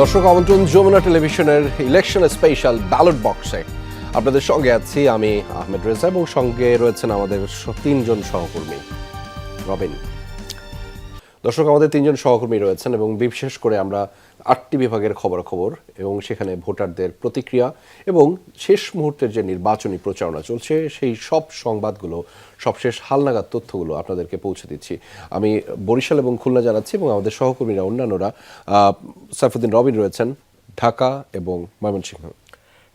দর্শক আমন্ত্রণ যমুনা টেলিভিশনের ইলেকশন স্পেশাল ব্যালট বক্সে আপনাদের সঙ্গে আছি আমি আহমেদ রেজা এবং সঙ্গে রয়েছেন আমাদের তিনজন সহকর্মী। রবিন, দর্শক আমাদের তিনজন সহকর্মী রয়েছেন এবং বিশেষ করে আমরা 8টি বিভাগের খবরাখবর এবং সেখানে ভোটারদের প্রতিক্রিয়া এবং শেষ মুহূর্তের যে নির্বাচনী প্রচারণা চলছে সেই সব সংবাদগুলো, সবশেষ হালনাগাদ তথ্যগুলো আপনাদেরকে পৌঁছে দিচ্ছি। আমি বরিশাল এবং খুলনা জানাচ্ছি এবং আমাদের সহকর্মীরা অন্যান্যরা সাইফুদ্দিন রবিন রয়েছেন ঢাকা এবং ময়মনসিংহ।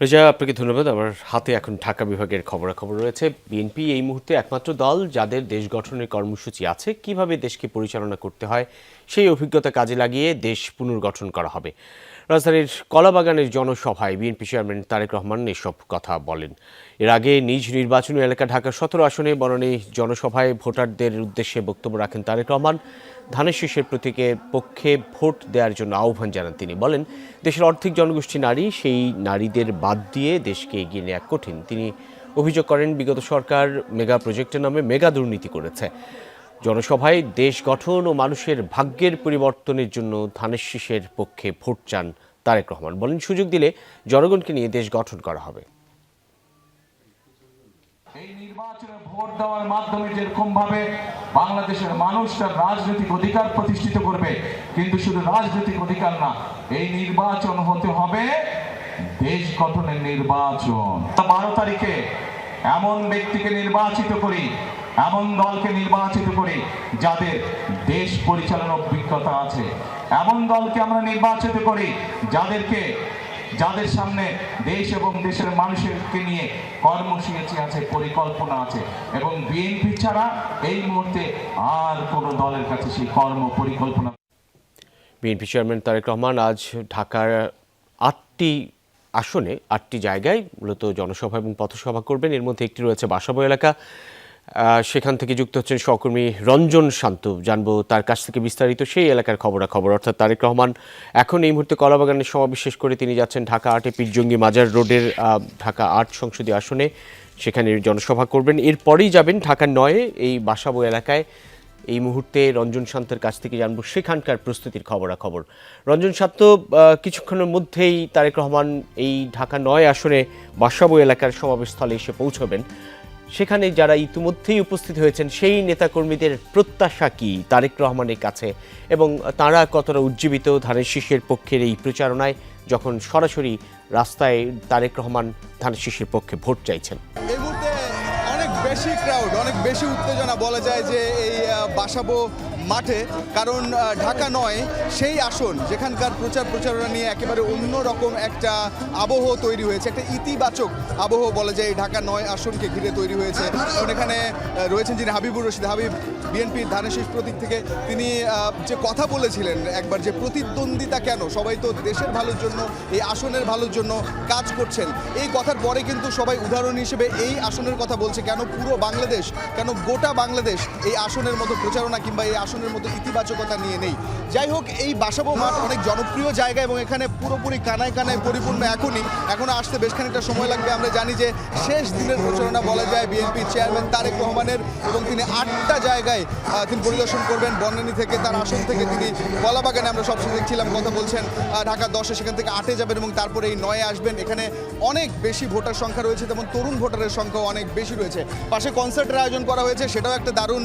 রেজা, আপনাকে ধন্যবাদ। আমার হাতে এখন ঢাকা বিভাগের খবরাখবর রয়েছে। বিএনপি এই মুহূর্তে একমাত্র দল যাদের দেশ গঠনের কর্মসূচি আছে, কিভাবে দেশকে পরিচালনা করতে হয় সেই অভিজ্ঞতা কাজে লাগিয়ে দেশ পুনর্গঠন করা হবে। রাজধানীর কলাবাগানের জনসভায় বিএনপি চেয়ারম্যান তারেক রহমান এসব কথা বলেন। এর আগে নিজ নির্বাচনী এলাকা ঢাকা 17 আসনে বনানী জনসভায় ভোটারদের উদ্দেশ্যে বক্তব্য রাখেন তারেক রহমান। ধানের শীষের প্রতীকের পক্ষে ভোট দেওয়ার জন্য আহ্বান জানান তিনি। বলেন, দেশের অর্ধেক জনগোষ্ঠী নারী, সেই নারীদের বাদ দিয়ে দেশকে এগিয়ে নেওয়া কঠিন। তিনি অভিযোগ করেন, বিগত সরকার মেগা প্রজেক্টের নামে মেগা দুর্নীতি করেছে। জনসভায় দেশ গঠন ও মানুষের ভাগ্যের পরিবর্তনের জন্য ধানের শীষের পক্ষে ভোট চান তারেক রহমান। বলেন, সুযোগ দিলে জনগণকে নিয়ে দেশ গঠন করা হবে। এই নির্বাচনে ভোট দেওয়ার মাধ্যমে যেরকম ভাবে বাংলাদেশের মানুষ তার রাজনৈতিক অধিকার প্রতিষ্ঠিত করবে, কিন্তু শুধু রাজনৈতিক অধিকার না, এই নির্বাচন হতে হবে দেশ গঠনের নির্বাচন। 12 তারিখে এমন ব্যক্তিকে নির্বাচিত করি, এমন দলকে নির্বাচিত করি যাদের দেশ পরিচালনার অভিজ্ঞতা আছে। এমন দলকে আমরা নির্বাচিত করি যাদের সামনে দেশ এবং দেশের মানুষকে নিয়ে কর্মসূচি আছে, পরিকল্পনা আছে। এবং বিএনপি ছাড়া এই মুহূর্তে আর কোনো দলের কাছে সেই কর্ম পরিকল্পনা। বিএনপি চেয়ারম্যান তারেক রহমান আজ ঢাকার 8টি আসনে 8টি জায়গায় মূলত জনসভা এবং পথসভা করবেন। এর মধ্যে একটি রয়েছে বাসাবো এলাকা। সেখান থেকে যুক্ত হচ্ছেন সহকর্মী রঞ্জন শান্ত। জানবো তার কাছ থেকে বিস্তারিত সেই এলাকার খবরাখবর। অর্থাৎ তারেক রহমান এখন এই মুহূর্তে কলাবাগানের সমাবেশ শেষ করে তিনি যাচ্ছেন ঢাকা 8-এ পীরজঙ্গি মাজার রোডের ঢাকা 8 সংসদীয় আসনে, সেখানে জনসভা করবেন। এরপরেই যাবেন ঢাকা 9-এ এই বাসাবো এলাকায়। এই মুহূর্তে রঞ্জন শান্তর কাছ থেকে জানবো সেখানকার প্রস্তুতির খবরাখবর। রঞ্জন শান্ত, কিছুক্ষণের মধ্যেই তারেক রহমান এই ঢাকা 9 আসনে বাসাবো এলাকার সমাবেশস্থলে এসে পৌঁছবেন। সেখানে যারা ইতিমধ্যেই উপস্থিত হয়েছেন সেই নেতাকর্মীদের প্রত্যাশা কি তারেক রহমানের কাছে, এবং তারা কতটা উজ্জীবিত ধানের শীষের পক্ষের এই প্রচারণায় যখন সরাসরি রাস্তায় তারেক রহমান ধানের শীষের পক্ষে ভোট চাইছেন? এই মুহূর্তে অনেক বেশি ক্রাউড, অনেক বেশি উত্তেজনা বলা যায় যে এই বাসাবো মাঠে, কারণ ঢাকা 9 সেই আসন যেখানকার প্রচারণা নিয়ে একেবারে অন্যরকম একটা আবহ তৈরি হয়েছে, একটা ইতিবাচক আবহ বলা যায় ঢাকা 9 আসনকে ঘিরে তৈরি হয়েছে। কারণ এখানে রয়েছেন যিনি হাবিবুর রশিদ, হাবিব বিএনপির ধানের শীষ প্রতীক থেকে, তিনি যে কথা বলেছিলেন একবার, যে প্রতিদ্বন্দ্বিতা কেন, সবাই তো দেশের ভালোর জন্য, এই আসনের ভালোর জন্য কাজ করছেন। এই কথার পরে কিন্তু সবাই উদাহরণ হিসেবে এই আসনের কথা বলছে। কেন পুরো বাংলাদেশ, কেন গোটা বাংলাদেশ এই আসনের মতো প্রচারণা কিংবা এই আসনের মতো ইতিবাচকতা নিয়ে নেই। যাই হোক, এই বাসাবো মাঠ অনেক জনপ্রিয় জায়গা এবং এখানে পুরোপুরি কানায় কানায় পরিপূর্ণ। এখনো আসতে বেশ খানিকটা সময় লাগবে। আমরা জানি যে শেষ দিনের প্রচারণা বলা যায় বিএনপি চেয়ারম্যান তারেক রহমানের, এবং তিনি 8টা জায়গায় তিনি পরিদর্শন করবেন। বনানী থেকে তার আসন থেকে তিনি কলাবাগানে আমরা সবসময় দেখছিলাম কথা বলছেন, ঢাকা 10-এ সেখান থেকে 8-এ যাবেন এবং তারপরে এই 9-এ আসবেন। এখানে অনেক বেশি ভোটার সংখ্যা রয়েছে, তেমন তরুণ ভোটারের সংখ্যাও অনেক বেশি রয়েছে। পাশে কনসার্টের আয়োজন করা হয়েছে, সেটাও একটা দারুণ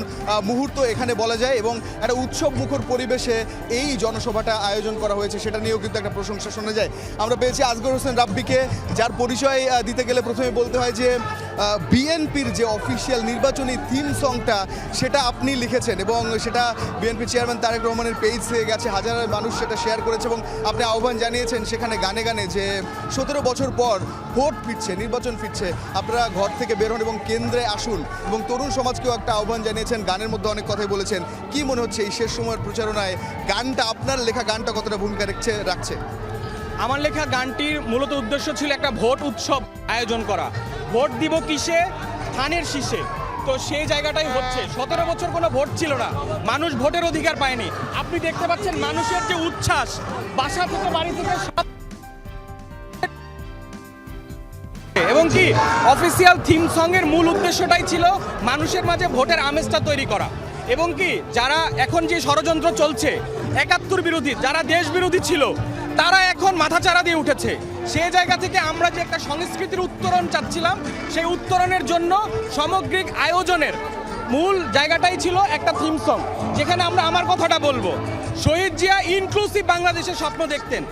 মুহূর্ত এখানে বলা যায়, এবং একটা উৎসব মুখর পরিবেশে এই জনসভাটা আয়োজন করা হয়েছে, সেটা নিয়েও কিন্তু একটা প্রশংসা শোনা যায়। আমরা পেয়েছি আসগর হোসেন রাব্বিকে, যার পরিচয় দিতে গেলে প্রথমে বলতে হয় যে বিএনপির যে অফিসিয়াল নির্বাচনী থিম সংটা সেটা আপনি লিখেছেন, এবং সেটা বিএনপি চেয়ারম্যান তারেক রহমানের পেজ থেকে গেছে, হাজার মানুষ সেটা শেয়ার করেছে, এবং আপনি আহ্বান জানিয়েছেন সেখানে গানে গানে যে 17 বছর পর ভোট ফিরছে, নির্বাচন ফিরছে, আপনারা ঘর থেকে বের হন এবং কেন্দ্রে আসুন, এবং তরুণ সমাজকেও একটা আহ্বান জানিয়েছেন। গানের মধ্যে অনেক কথাই বলেছেন। কি মনে হচ্ছে এই শেষ সময়ের প্রচারণায় গানটা, আপনার লেখা গানটা কতটা ভূমিকা রাখছে? আমার লেখা গানটির মূলত উদ্দেশ্য ছিল একটা ভোট উৎসব আয়োজন করা। ভোট দিব কিসে? ধানের শীষে। তো সেই জায়গাটাই হচ্ছে। 17 বছর কোনো ভোট ছিল না, মানুষ ভোটের অধিকার পায়নি। আপনি দেখতে পাচ্ছেন মানুষের যে উচ্ছ্বাস, বাসা থেকে বাড়ি থেকে, এবং কি অফিসিয়াল থিম সঙ্গের মূল উদ্দেশ্যটাই ছিল মানুষের মাঝে ভোটের আমেজটা তৈরি করা। এবং কি যারা এখন যে ষড়যন্ত্র চলছে 71 বিরোধী, যারা দেশ বিরোধী ছিল তারা এখন মাথাচাড়া দিয়ে উঠেছে। সেই জায়গা থেকে আমরা যে একটা সংস্কৃতির উত্তরণ চাচ্ছিলাম, সেই উত্তরণের জন্য সামগ্রিক আয়োজনের মূল জায়গাটাই ছিল একটা থিম সং, যেখানে আমরা আমার কথাটা বলবো। শহীদ জিয়া ইনক্লুসিভ বাংলাদেশের স্বপ্ন দেখতেন।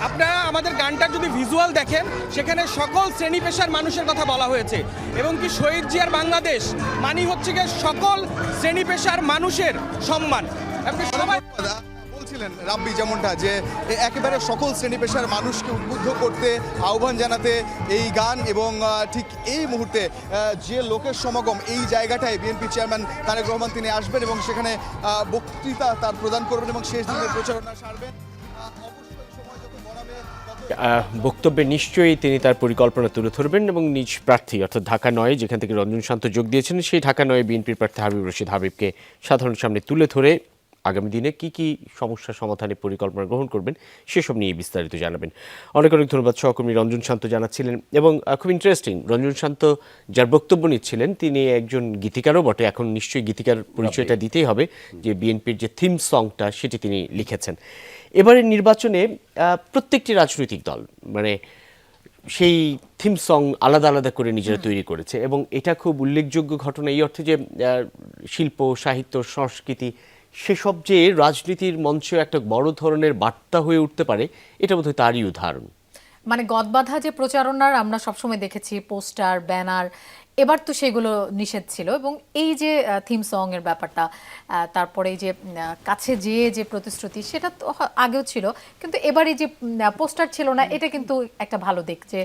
আপনারা আমাদের গানটার যদি ভিজুয়াল দেখেন, সেখানে সকল শ্রেণী পেশার মানুষের কথা বলা হয়েছে, এবং কি শহীদ জিয়ার বাংলাদেশ মানে হচ্ছে গিয়ে সকল শ্রেণী পেশার মানুষের সম্মান। আপনি সবাই বলছিলেন রাব্বি যেমনটা, যে একেবারে সকল শ্রেণী পেশার মানুষকে উদ্বুদ্ধ করতে, আহ্বান জানাতে এই গান, এবং ঠিক এই মুহূর্তে যে লোকের সমাগম এই জায়গাটায় বিএনপি চেয়ারম্যান তারেক রহমান তিনি আসবেন এবং সেখানে বক্তৃতা তার প্রদান করবেন এবং শেষ দিনের প্রচারণা সারবেন। অবশ্যই সময় যত গড়াবে তত বক্তব্যে নিশ্চয়ই তিনি তার পরিকল্পনা তুলে ধরবেন এবং নিজ প্রার্থী অর্থাৎ ঢাকা ৯ যেখান থেকে রঞ্জন শান্ত যোগ দিয়েছেন, সেই ঢাকা ৯ বিএনপির প্রার্থী হাবিব রশিদ হাবিবকে সাধারণ সামনে তুলে ধরে আগামী দিনে কি কি সমস্যা সমাধানের পরিকল্পনা গ্রহণ করবেন সেসব নিয়ে বিস্তারিত জানাবেন। অনেক অনেক ধন্যবাদ সহকর্মী রঞ্জন শান্ত জানাচ্ছিলেন। এবং খুব ইন্টারেস্টিং, রঞ্জন শান্ত যার বক্তব্য নিচ্ছিলেন তিনি একজন গীতিকারও বটে। এখন নিশ্চয়ই গীতিকার পরিচয়টা দিতেই হবে, যে বিএনপির যে থিম সংটা সেটি তিনি লিখেছেন। এবারের নির্বাচনে প্রত্যেকটি রাজনৈতিক দল মানে সেই থিম সং আলাদা আলাদা করে নিজেরা তৈরি করেছে, এবং এটা খুব উল্লেখযোগ্য ঘটনা এই অর্থে যে শিল্প, সাহিত্য, সংস্কৃতি সেসব যে রাজনীতির মঞ্চে একটা বড় ধরনের বার্তা হয়ে উঠতে পারে, এটা বোধহয় তারই উদাহরণ। মানে গদবাঁধা যে প্রচারণার আমরা সবসময় দেখেছি, পোস্টার, ব্যানার, এবার তো সেগুলো নিষেধ ছিল, এবং এই যে থিম সং এর ব্যাপারটা, তারপরে এই যে কাছে যেয়ে যে প্রতিশ্রুতি, সেটা তো আগেও ছিল, কিন্তু এবার এই যে পোস্টার ছিল না, এটা কিন্তু একটা ভালো দিক যে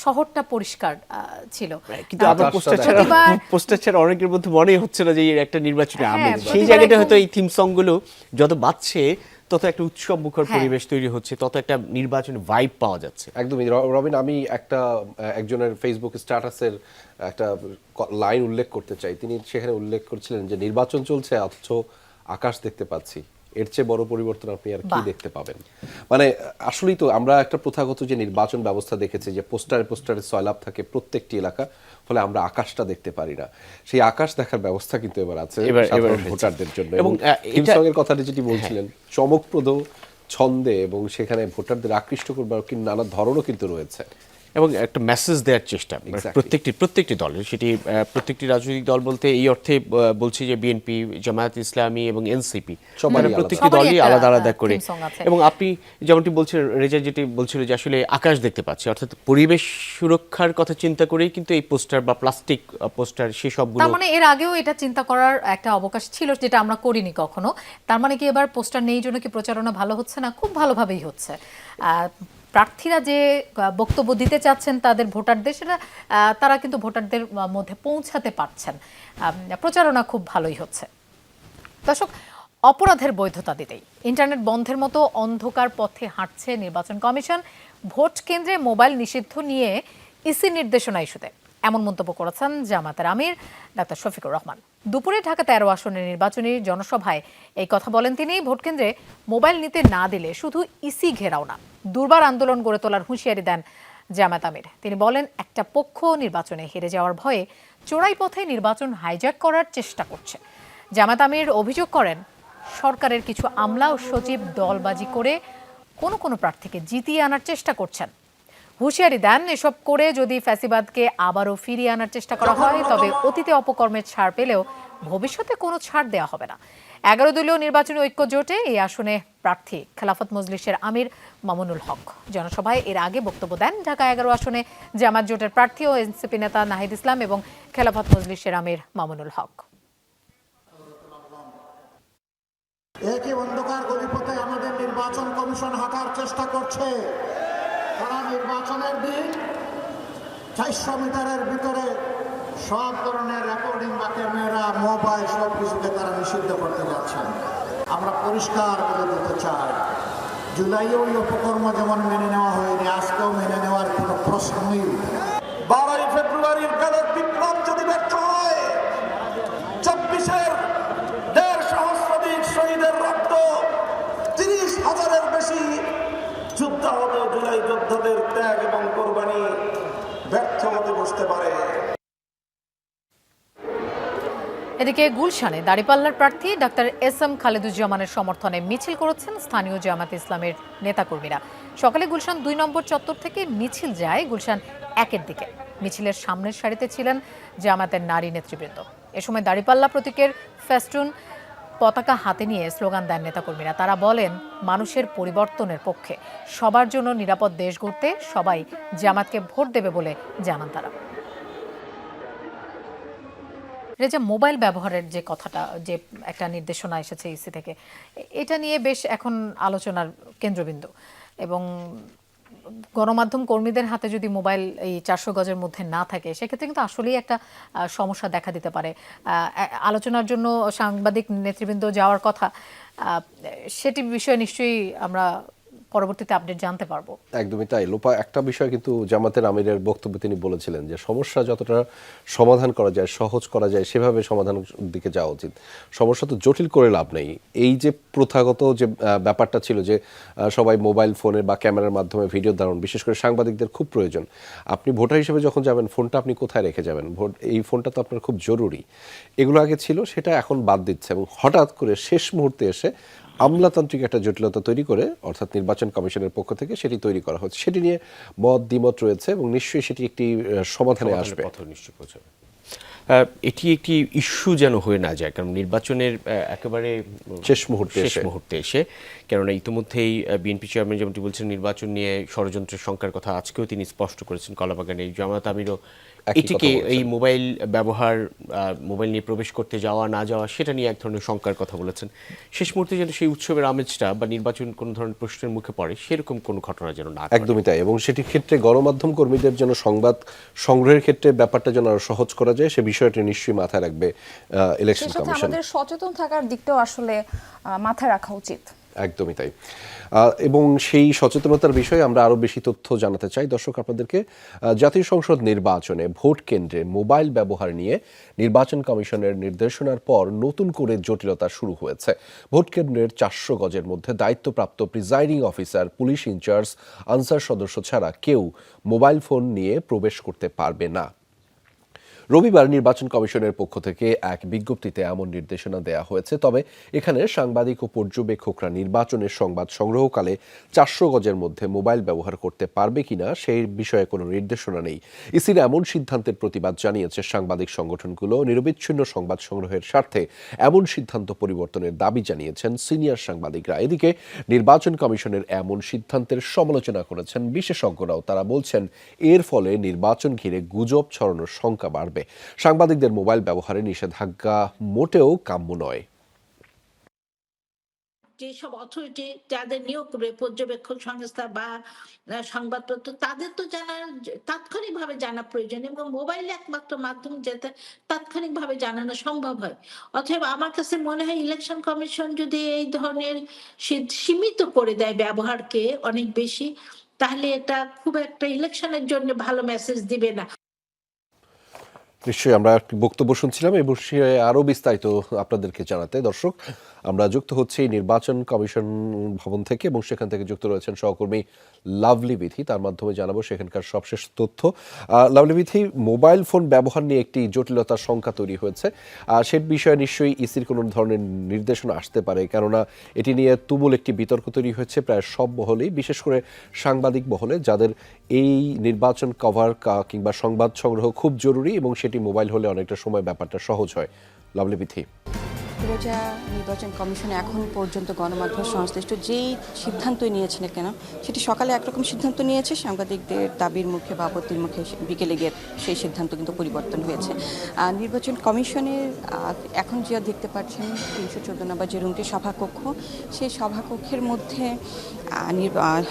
শহরটা পরিষ্কার ছিল। কিন্তু আবার পোস্টার ছাড়া অনেকের মধ্যে মনেই হচ্ছে না যে এর একটা নির্বাচনী আমেজ। সেই জায়গাটা হয়তো এই থিম সং গুলো যত বাজছে তত একটা উৎসব মুখর পরিবেশ তৈরি হচ্ছে, তত একটা নির্বাচনী ভাইব পাওয়া যাচ্ছে। একদমই রবিন, আমি একজনের ফেসবুক স্ট্যাটাসের একটা লাইন উল্লেখ করতে চাই। তিনি সেখানে উল্লেখ করছিলেন যে নির্বাচন চলছে অথচ আকাশ দেখতে পাচ্ছি, এর চেয়ে বড় পরিবর্তন আপনি আর কি দেখতে পাবেন? মানে আসলেই তো আমরা একটা প্রথাগত যে নির্বাচন ব্যবস্থা দেখেছি যে পোস্টারে সয়লাভ থাকে প্রত্যেকটি এলাকা, ফলে আমরা আকাশটা দেখতে পারি না। সেই আকাশ দেখার ব্যবস্থা কিন্তু এবার আছে সাধারণ ভোটারদের জন্য। এবং সঙ্গের কথাটি যেটি বলছিলেন, চমকপ্রদ ছন্দে এবং সেখানে ভোটারদের আকৃষ্ট করবার নানা ধরনও কিন্তু রয়েছে, এবং একটা মেসেজ দেওয়ার চেষ্টা প্রত্যেকটি দলের। সেটি প্রত্যেকটি রাজনৈতিক দল বলতে এই অর্থে বলছি যে বিএনপি, জামায়াত ইসলামী এবং এনসিপি, প্রত্যেকটি দলই আলাদা আলাদা করে। এবং আপনি যেমনটি বলছিলেন, রেজা যেটি বলছিল যে আসলে আকাশ দেখতে পাচ্ছি, অর্থাৎ পরিবেশ সুরক্ষার কথা চিন্তা করেই কিন্তু এই পোস্টার বা প্লাস্টিক পোস্টার সেসবগুলো। তার মানে এর আগেও এটা চিন্তা করার একটা অবকাশ ছিল, যেটা আমরা করিনি কখনো। তার মানে কি এবার পোস্টার নেই জন্য কি প্রচারণা ভালো হচ্ছে না? খুব ভালোভাবেই হচ্ছে। প্রার্থীরা যে বক্তব্য দিতে চাচ্ছেন তাদের ভোটারদের, সেটা তারা কিন্তু ভোটারদের মধ্যে পৌঁছাতে পারছেন। প্রচারণা খুব ভালোই হচ্ছে। দর্শক, অপরাধের বৈধতা দিতেই ইন্টারনেট বন্ধের মতো অন্ধকার পথে হাঁটছে নির্বাচন কমিশন। ভোট কেন্দ্রে মোবাইল নিষিদ্ধ নিয়ে ইসি নির্দেশনা ইস্যুতে এমন মন্তব্য করেছেন জামায়াতের আমির ডাক্তার শফিকুর রহমান। দুপুরে ঢাকা 13 আসনের নির্বাচনী জনসভায় এই কথা বলেন তিনি। ভোট কেন্দ্রে মোবাইল নিতে না দিলে শুধু ইসি ঘেরাও না, দুর্বার আন্দোলন গড়ে তোলার হুঁশিয়ারি দেন জামায়াত আমির। তিনি বলেন, একটা পক্ষ নির্বাচনে হেরে যাওয়ার ভয়ে চোরাই পথে নির্বাচন হাইজ্যাক করার চেষ্টা করছে। জামায়াত আমির অভিযোগ করেন, সরকারের কিছু আমলা ও সচিব দলবাজি করে কোনো প্রার্থীকে জিতিয়ে আনার চেষ্টা করছেন। হুঁশিয়ারি দেন, এসব করে যদি ফ্যাসিবাদকে আবারও ফিরিয়ে আনার চেষ্টা করা হয় তবে অতীতে অপকর্মের ছাড় পেলেও ভবিষ্যতে কোনো ছাড় দেওয়া হবে না। 11 দলীয় নির্বাচনী ঐক্য জোটে এই আসনে প্রার্থী খেলাফত মজলিসের আমির মামুনুল হক। জনসভায় এর আগে বক্তব্য দেন ঢাকা 11 আসনে জামাত জোটের প্রার্থী ও এনসিপি নেতা নাহিদ ইসলাম এবং খেলাফত মজলিসের আমির মামুনুল হক। একই অন্ধকার গলিপথে আমাদের নির্বাচন কমিশন হাঁটার চেষ্টা করছে। তারা নির্বাচনের দিন 400 মিটারের ভিতরে সব ধরনের রেকর্ডিং বা ক্যামেরা, মোবাইল সব কিছুকে তারা নিষিদ্ধ করতে যাচ্ছেন। আমরা পরিষ্কার করে দিতে চাই, জুলাইয়ে ওই অপকর্ম যেমন মেনে নেওয়া হয়নি, আজকেও মেনে নেওয়ার কোনো প্রশ্নই উঠে না। 12 ফেব্রুয়ারির ব্যালট বিপ্লব যদি ব্যর্থ হয়, 24-এর 1.5 সহস্রাধিক শহীদের রক্ত, 30,000-এর বেশি যুদ্ধাহত জুলাই যোদ্ধাদের ত্যাগ এবং কোরবানি ব্যর্থ হতে বসতে পারে। এদিকে গুলশানে দাঁড়িপাল্লার প্রার্থী ডাক্তার এস এম খালেদুজ্জামানের সমর্থনে মিছিল করেছেন স্থানীয় জামায়াত ইসলামের নেতাকর্মীরা। সকালে গুলশান 2 নম্বর চত্বর থেকে মিছিল যায় গুলশান 1-এর দিকে। মিছিলের সামনের সারিতে ছিলেন জামায়াতের নারী নেতৃবৃন্দ। এ সময় দাঁড়িপাল্লা প্রতীকের ফেস্টুন পতাকা হাতে নিয়ে স্লোগান দেন নেতাকর্মীরা। তারা বলেন, মানুষের পরিবর্তনের পক্ষে, সবার জন্য নিরাপদ দেশ গড়তে সবাই জামায়াতকে ভোট দেবে বলে জানান তারা। রেজা, মোবাইল ব্যবহারের যে কথাটা, যে একটা নির্দেশনা এসেছে ইসি থেকে, এটা নিয়ে বেশ এখন আলোচনার কেন্দ্রবিন্দু। এবং গণমাধ্যম কর্মীদের হাতে যদি মোবাইল এই 400 গজের মধ্যে না থাকে, সেক্ষেত্রে কিন্তু আসলেই একটা সমস্যা দেখা দিতে পারে। আলোচনার জন্য সাংবাদিক নেতৃবৃন্দ যাওয়ার কথা, সেটি বিষয়ে নিশ্চয়ই আমরা পরবর্তীতে আপডেট জানতে পারবো। একদমই তাই লোপা। একটা বিষয় কিন্তু জামাতের আমিরের বক্তব্যে তিনি বলেছিলেন যে সমস্যা যতটা সমাধান করা যায়, সহজ করা যায়, সেভাবে সমাধানের দিকে যাওয়া উচিত। সমস্যা তো জটিল করে লাভ নেই। এই যে প্রথাগত যে ব্যাপারটা ছিল যে সবাই মোবাইল ফোনে বা ক্যামেরার মাধ্যমে ভিডিও ধারণ, বিশেষ করে সাংবাদিকদের খুব প্রয়োজন। আপনি ভোটার হিসেবে যখন যাবেন, ফোনটা আপনি কোথায় রেখে যাবেন? এই ফোনটা তো আপনার খুব জরুরি। এগুলো আগে ছিল, সেটা এখন বাদ দিচ্ছে এবং হঠাৎ করে শেষ মুহূর্তে এসে আমলাতান্ত্রিক একটা জটিলতা তৈরি করে, অর্থাৎ নির্বাচন কমিশনের পক্ষ থেকে সেটি তৈরি করা হচ্ছে। সেটি নিয়ে মত দ্বিমত রয়েছে এবং নিশ্চয়ই সেটি একটি সমাধানে আসবে। এটি একটি ইস্যু যেন হয়ে না যায়, কারণ নির্বাচনের একেবারে শেষ মুহূর্তে এসে, কেননা ইতিমধ্যেই বিএনপি চেয়ারম্যান যেমনটি বলছেন, নির্বাচন নিয়ে ষড়যন্ত্রের শঙ্কার কথা আজকেও তিনি স্পষ্ট করেছেন। কলাবাগানে জামায়াত আমিরও এটিকে, এই মোবাইল ব্যবহার, মোবাইল নিয়ে প্রবেশ করতে যাওয়া না যাওয়া, সেটা নিয়ে এক ধরনের শঙ্কার কথা বলেছেন। শেষ মুহূর্তে যেন সেই উৎসবের আমেজটা বা নির্বাচন কোনো ধরনের প্রশ্নের মুখে পড়ে, সেরকম কোনো ঘটনা যেন না। একদমই তাই। এবং সেটির ক্ষেত্রে গণমাধ্যম কর্মীদের জন্য সংবাদ সংগ্রহের ক্ষেত্রে ব্যাপারটা যেন আরো সহজ করা যায়, সে বিষয়টি নিশ্চয়ই মাথায় রাখবে ইলেকশন কমিশন। আমাদের সচেতন থাকার দিকটাও আসলে মাথায় রাখা উচিত। একদমই তাই। এবং সেই সচেতনতার বিষয়ে আমরা আরও বেশি তথ্য জানাতে চাই দর্শক আপনাদেরকে। জাতীয় সংসদ নির্বাচনে ভোট কেন্দ্রে মোবাইল ব্যবহার নিয়ে নির্বাচন কমিশনের নির্দেশনার পর নতুন করে জটিলতা শুরু হয়েছে। ভোট কেন্দ্রের 400 গজের মধ্যে দায়িত্বপ্রাপ্ত presiding officer, police incharge, Ansar সদস্য ছাড়া কেউ মোবাইল ফোন নিয়ে প্রবেশ করতে পারবে না। রবিবার নির্বাচন কমিশনের পক্ষ থেকে এক বিজ্ঞপ্তিতে এমন নির্দেশনা দেয়া হয়েছে। তবে এখানে সাংবাদিক ও পর্যবেক্ষকরা নির্বাচনের সংবাদ সংগ্রহকালে 400 গজের মধ্যে মোবাইল ব্যবহার করতে পারবে কিনা সেই বিষয়ে কোনো নির্দেশনা নেই। ইসির এমন সিদ্ধান্তের প্রতিবাদ জানিয়েছে সাংবাদিক সংগঠনগুলো। নিরবিচ্ছিন্ন সংবাদ সংগ্রহের স্বার্থে এমন সিদ্ধান্ত পরিবর্তনের দাবি জানিয়েছেন সিনিয়র সাংবাদিকরা। এদিকে নির্বাচন কমিশনের এমন সিদ্ধান্তের সমালোচনা করেছেন বিশেষজ্ঞরাও। তারা বলছেন, এর ফলে নির্বাচন ঘিরে গুজব ছড়ানোর শঙ্কা বাড়বে। সাংবাদিকদের মোবাইল ব্যবহারে নিষেধাজ্ঞা মোটেও কাম্য নয়। যেসব অথরিটি যাদের নিয়োগ করবে, পর্যবেক্ষক সংস্থা বা সংবাদপত্র, তাদের তো তাৎক্ষণিকভাবে জানা প্রয়োজন এবং মোবাইল একমাত্র মাধ্যম যেটা তাৎক্ষণিকভাবে জানানো সম্ভব হয়। অতএব আমার কাছে মনে হয় ইলেকশন কমিশন যদি এই ধরনের সীমিত করে দেয় ব্যবহারকে অনেক বেশি, তাহলে এটা খুব একটা ইলেকশনের জন্য ভালো মেসেজ দিবে না। নিশ্চয়ই আমরা বক্তব্য শুনছিলাম এই বিষয়ে আরও বিস্তারিত আপনাদেরকে জানাতে। দর্শক, আমরা যুক্ত হচ্ছি নির্বাচন কমিশন ভবন থেকে এবং সেখান থেকে যুক্ত রয়েছেন সহকর্মী লাভলি বিথি। তার মাধ্যমে জানাবো সেখানকার সবশেষ তথ্য। লাভলি বিথি, মোবাইল ফোন ব্যবহার নিয়ে একটি জটিলতার সংখ্যা তৈরি হয়েছে। সে বিষয়ে নিশ্চয়ই ইসির কোনো ধরনের নির্দেশনা আসতে পারে, কেননা এটি নিয়ে তুমুল একটি বিতর্ক তৈরি হয়েছে প্রায় সব মহলেই, বিশেষ করে সাংবাদিক মহলে, যাদের এই নির্বাচন কভার কিংবা সংবাদ সংগ্রহ খুব জরুরি এবং সেটি মোবাইল হলে অনেকটা সময় ব্যাপারটা সহজ হয়। লাভলি বিথি। নির্বাচন কমিশন এখন পর্যন্ত গণমাধ্যম সংশ্লিষ্ট যেই সিদ্ধান্তই নিয়েছে না কেন, সেটি সকালে একরকম সিদ্ধান্ত নিয়েছে, সাংবাদিকদের দাবির মুখে বা আপত্তির মুখে বিকেলে গিয়ে সেই সিদ্ধান্ত কিন্তু পরিবর্তন হয়েছে। নির্বাচন কমিশনের এখন যা দেখতে পাচ্ছেন 314 নম্বর যে রুমটি সভাকক্ষ, সেই সভাকক্ষের মধ্যে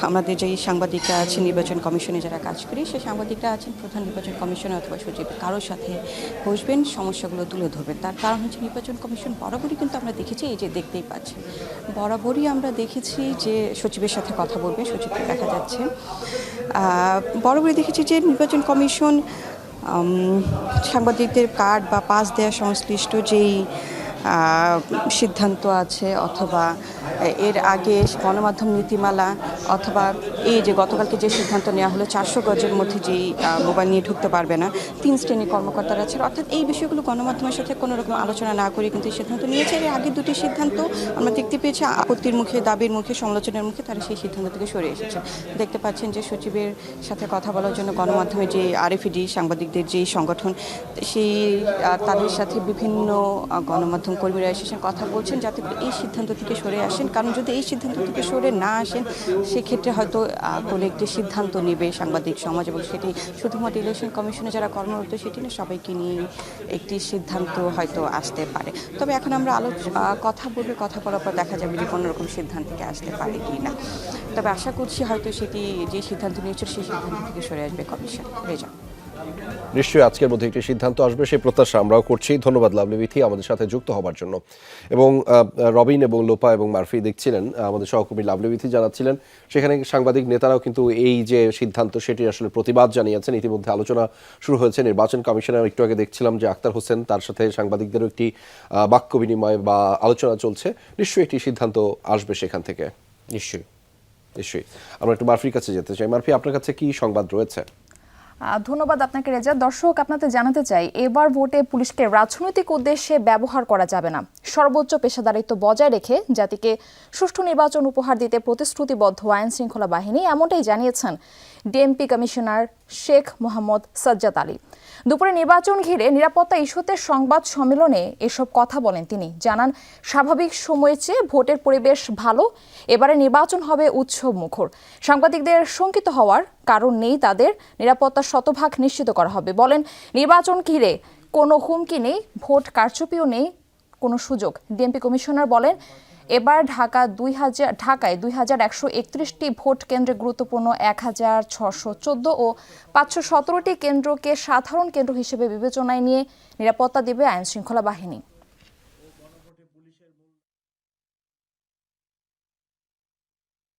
আমাদের যেই সাংবাদিকরা আছেন নির্বাচন কমিশনে যারা কাজ করি, সেই সাংবাদিকরা আছেন প্রধান নির্বাচন কমিশনার অথবা সচিব, কারোর সাথে বসবেন, সমস্যাগুলো তুলে ধরবেন। তার কারণ হচ্ছে নির্বাচন কমিশন বরাবরই কিন্তু আমরা দেখেছি, এই যে দেখতেই পাচ্ছেন, বরাবরই আমরা দেখেছি যে সচিবের সাথে কথা বলবে, সচিবকে দেখা যাচ্ছে। বরাবরই দেখেছি যে নির্বাচন কমিশন সাংবাদিকদের কার্ড বা পাস দেওয়া সংশ্লিষ্ট যেই সিদ্ধান্ত আছে, অথবা এর আগে গণমাধ্যম নীতিমালা, অথবা এই যে গতকালকে যে সিদ্ধান্ত নেওয়া হলো 400 গজের মধ্যে যেই মোবাইল নিয়ে ঢুকতে পারবে না, 3 শ্রেণীর কর্মকর্তারা আছে, অর্থাৎ এই বিষয়গুলো গণমাধ্যমের সাথে কোনো রকম আলোচনা না করে কিন্তু এই সিদ্ধান্ত নিয়েছে। এর আগে দুটি সিদ্ধান্ত আমরা দেখতে পেয়েছি আপত্তির মুখে, দাবির মুখে, সমালোচনার মুখে তারা সেই সিদ্ধান্ত থেকে সরে এসেছে। দেখতে পাচ্ছেন যে সচিবের সাথে কথা বলার জন্য গণমাধ্যমের যে আরএফইডি সাংবাদিকদের যেই সংগঠন, সেই তাদের সাথে বিভিন্ন গণমাধ্যম কর্মীরা এসেছেন, কথা বলছেন যাতে করে এই সিদ্ধান্ত থেকে সরে আসেন। কারণ যদি এই সিদ্ধান্ত থেকে সরে না আসেন, সেক্ষেত্রে হয়তো কোনো একটি সিদ্ধান্ত নেবে সাংবাদিক সমাজ, এবং সেটি শুধুমাত্র ইলেকশন কমিশনে যারা কর্মরত সেটি না, সবাইকে নিয়ে একটি সিদ্ধান্ত হয়তো আসতে পারে। তবে এখন আমরা কথা বলবে, কথা বলার পর দেখা যাবে যে কোনো রকম সিদ্ধান্ত থেকে আসতে পারে কি না। তবে আশা করছি হয়তো সেটি যে সিদ্ধান্ত নিয়েছে সেই সিদ্ধান্ত থেকে সরে আসবে কমিশন। রেজা, নিশ্চয়ই আজকের মধ্যে একটি সিদ্ধান্ত আসবে, সেই প্রত্যাশা আমরাও করছি। ধন্যবাদ লাভলি বিথি আমাদের সাথে যুক্ত হবার জন্য। এবং রবিন এবং লোপা এবং মারফি দেখছিলেন, আমাদের সহকর্মী লাভলি বিথি জানাচ্ছিলেন সেখানে সাংবাদিক নেতারাও কিন্তু এই যে সিদ্ধান্ত সেটি আসলে প্রতিবাদ জানিয়েছেন। ইতিমধ্যে আলোচনা শুরু হয়েছে নির্বাচন কমিশনের। একটু আগে দেখছিলাম যে আক্তার হোসেন, তার সাথে সাংবাদিকদেরও একটি বাক্য বিনিময় বা আলোচনা চলছে। নিশ্চয়ই একটি সিদ্ধান্ত আসবে সেখান থেকে। নিশ্চয়ই। আমরা একটু মারফির কাছে যেতে চাই। মারফি, আপনার কাছে কি সংবাদ রয়েছে? ধন্যবাদ আপনাকে রেজা। দর্শক, আপনাদের জানাতে চাই, এবার ভোটে পুলিশকে রাজনৈতিক উদ্দেশ্যে ব্যবহার করা যাবে না। সর্বোচ্চ পেশাদারিত্ব বজায় রেখে জাতিকে সুষ্ঠু নির্বাচন উপহার দিতে প্রতিশ্রুতিবদ্ধ আইন শৃঙ্খলা বাহিনী, এমনটাই জানিয়েছেন ডিএমপি কমিশনার শেখ মোহাম্মদ সাজ্জাদ আলী। দুপুরে নির্বাচন ঘিরে নিরাপত্তা ইস্যুতে সংবাদ সম্মেলনে এসব কথা বলেন তিনি। জানান, স্বাভাবিক সময়ের চেয়ে ভোটের পরিবেশ ভালো, এবারে নির্বাচন হবে উৎসব মুখর। সাংবাদিকদের শঙ্কিত হওয়ার কারণ নেই, তাদের নিরাপত্তা শতভাগ নিশ্চিত করা হবে। বলেন, নির্বাচন ঘিরে কোনো হুমকি নেই, ভোট কারচুপিও নেই কোনো সুযোগ। ডিএমপি কমিশনার বলেন, এবার ঢাকায় 2131টি ভোট কেন্দ্রে গুরুত্বপূর্ণ 1614 ও 517টি কেন্দ্রকে সাধারণ কেন্দ্র হিসেবে বিবেচনায় নিয়ে নিরাপত্তা দেবে আইন শৃঙ্খলা বাহিনী।